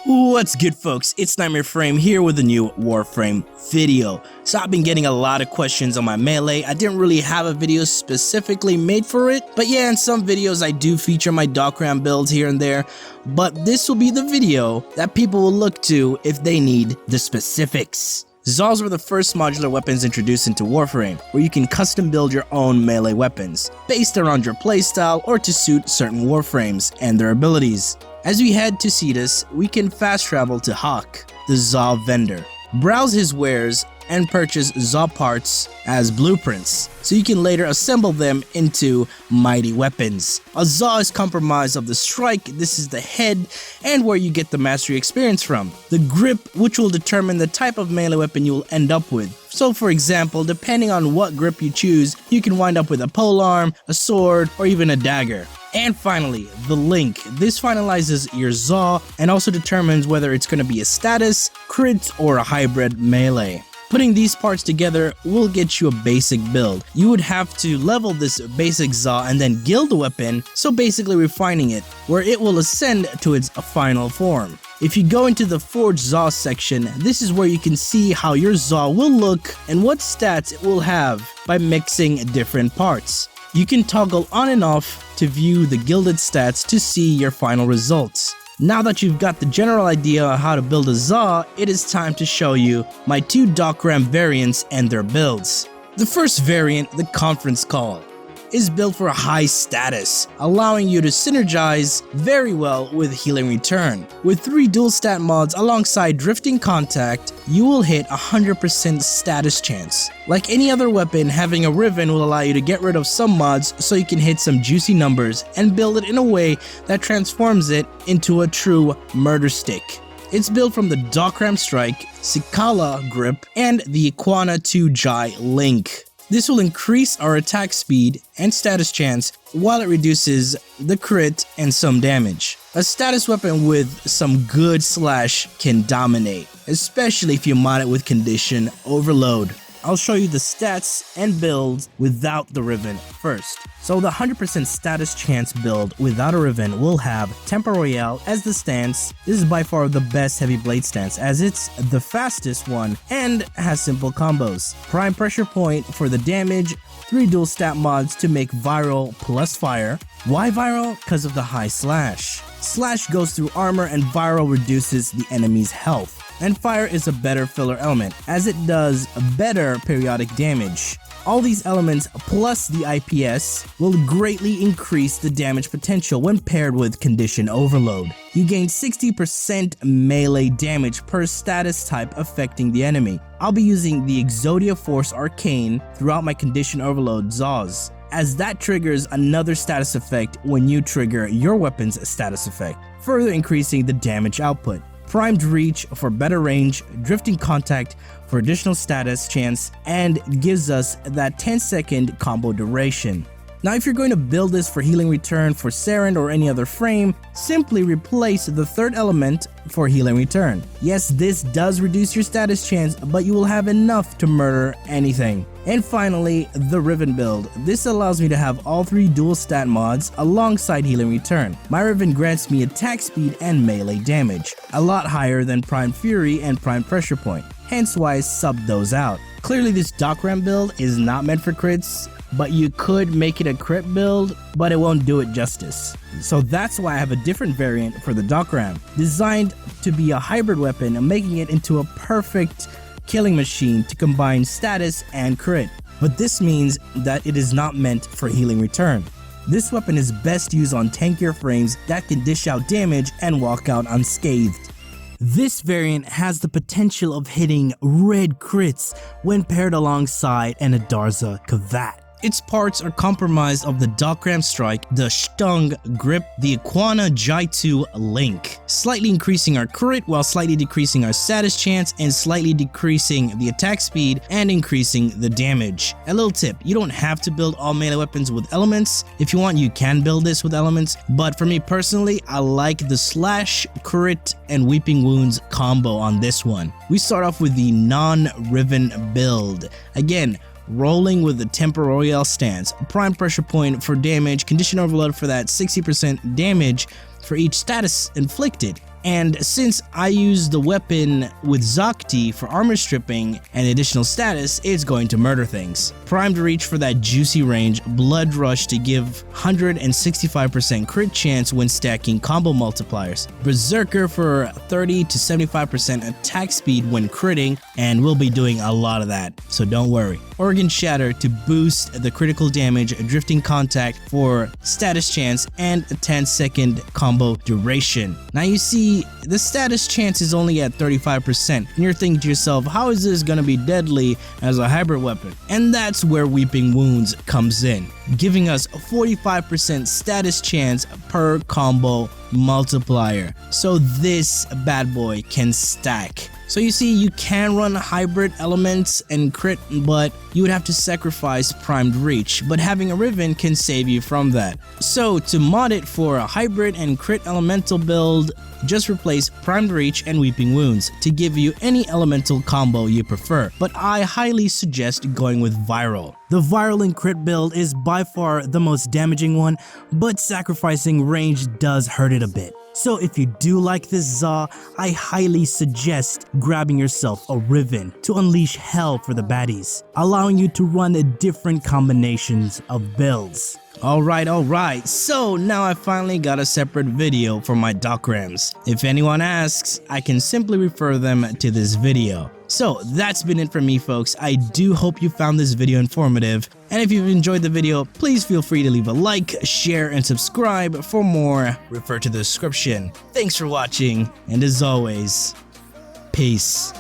What's good, folks? It's Frame here with a new Warframe video. So I've been getting a lot of questions on my melee. I didn't really have a video specifically made for it, but yeah, in some videos I do feature my Dokrahm builds here and there, but this will be the video that people will look to if they need the specifics. Zaws were the first modular weapons introduced into Warframe, where you can custom build your own melee weapons, based around your playstyle or to suit certain Warframes and their abilities. As we head to VIDS, we can fast travel to Hawk, the Zaw vendor, browse his wares, and purchase Zaw parts as blueprints, so you can later assemble them into mighty weapons. A Zaw is comprised of the strike, this is the head, and where you get the mastery experience from. The grip, which will determine the type of melee weapon you will end up with. So for example, depending on what grip you choose, you can wind up with a polearm, a sword, or even a dagger. And finally, the link. This finalizes your Zaw and also determines whether it's going to be a status, crit, or a hybrid melee. Putting these parts together will get you a basic build. You would have to level this basic Zaw and then guild the weapon, so basically refining it, where it will ascend to its final form. If you go into the Forge Zaw section, this is where you can see how your Zaw will look and what stats it will have by mixing different parts. You can toggle on and off to view the gilded stats to see your final results. Now that you've got the general idea on how to build a Zaw, it is time to show you my two Dokrahm variants and their builds. The first variant, the Conference Call, is built for a high status, allowing you to synergize very well with Healing Return. With 3 dual stat mods alongside Drifting Contact, you will hit 100% status chance. Like any other weapon, having a Riven will allow you to get rid of some mods so you can hit some juicy numbers and build it in a way that transforms it into a true murder stick. It's built from the Dokrahm Strike, Sikala Grip, and the Iguana 2 Jai Link. This will increase our attack speed and status chance while it reduces the crit and some damage. A status weapon with some good slash can dominate, especially if you mod it with condition overload. I'll show you the stats and builds without the Riven first. So the 100% status chance build without a Riven will have Tempo Royale as the stance. This is by far the best heavy blade stance as it's the fastest one and has simple combos. Prime Pressure Point for the damage, 3 dual stat mods to make Viral plus Fire. Why Viral? Because of the high slash. Slash goes through armor and Viral reduces the enemy's health. And Fire is a better filler element, as it does better periodic damage. All these elements plus the IPS will greatly increase the damage potential when paired with Condition Overload. You gain 60% melee damage per status type affecting the enemy. I'll be using the Exodia Force Arcane throughout my Condition Overload Zaws, as that triggers another status effect when you trigger your weapon's status effect, further increasing the damage output. Primed Reach for better range, Drifting Contact for additional status chance, and gives us that 10-second combo duration. Now if you're going to build this for Healing Return for Saryn or any other frame, simply replace the third element for Healing Return. Yes, this does reduce your status chance, but you will have enough to murder anything. And finally, the Riven build. This allows me to have all 3 dual stat mods alongside Healing Return. My Riven grants me attack speed and melee damage, a lot higher than Prime Fury and Prime Pressure Point, hence why I subbed those out. Clearly this Dokrahm build is not meant for crits, but you could make it a crit build, but it won't do it justice. So that's why I have a different variant for the Dokrahm, designed to be a hybrid weapon and making it into a perfect killing machine to combine status and crit. But this means that it is not meant for Healing Return. This weapon is best used on tankier frames that can dish out damage and walk out unscathed. This variant has the potential of hitting red crits when paired alongside an Adarza Kavat. Its parts are comprised of the Dokrahm Strike, the Stung Grip, the Iguana Jai 2 Link, slightly increasing our crit while slightly decreasing our status chance and slightly decreasing the attack speed and increasing the damage. A little tip, you don't have to build all melee weapons with elements. If you want, you can build this with elements, but for me personally, I like the slash, crit, and weeping wounds combo on this one. We start off with the non-Riven build. Again, rolling with the Temper Royale stance, prime pressure point for damage, condition overload for that 60% damage for each status inflicted. And since I use the weapon with Zakti for armor stripping and additional status, it's going to murder things. Primed Reach for that juicy range, Blood Rush to give 165% crit chance when stacking combo multipliers, Berserker for 30 to 75% attack speed when critting, and we'll be doing a lot of that, so don't worry. Organ Shatter to boost the critical damage, Drifting Contact for status chance, and a 10-second combo duration. Now you see, the status chance is only at 35%, and you're thinking to yourself, how is this gonna be deadly as a hybrid weapon? And that's where Weeping Wounds comes in, giving us a 45% status chance per combo multiplier. So this bad boy can stack. So you see, you can run hybrid elements and crit, but you would have to sacrifice Primed Reach, but having a Riven can save you from that. So to mod it for a hybrid and crit elemental build, just replace Primed Reach and Weeping Wounds to give you any elemental combo you prefer, but I highly suggest going with Viral. The Viral and crit build is by far the most damaging one, but sacrificing range does hurt it a bit. So if you do like this Zaw, I highly suggest grabbing yourself a Riven to unleash hell for the baddies, allowing you to run different combinations of builds. Alright, so now I finally got a separate video for my Dokrahms. If anyone asks, I can simply refer them to this video. So that's been it for me, folks. I do hope you found this video informative, and if you've enjoyed the video, please feel free to leave a like, share, and subscribe. For more, refer to the description. Thanks for watching, and as always, peace.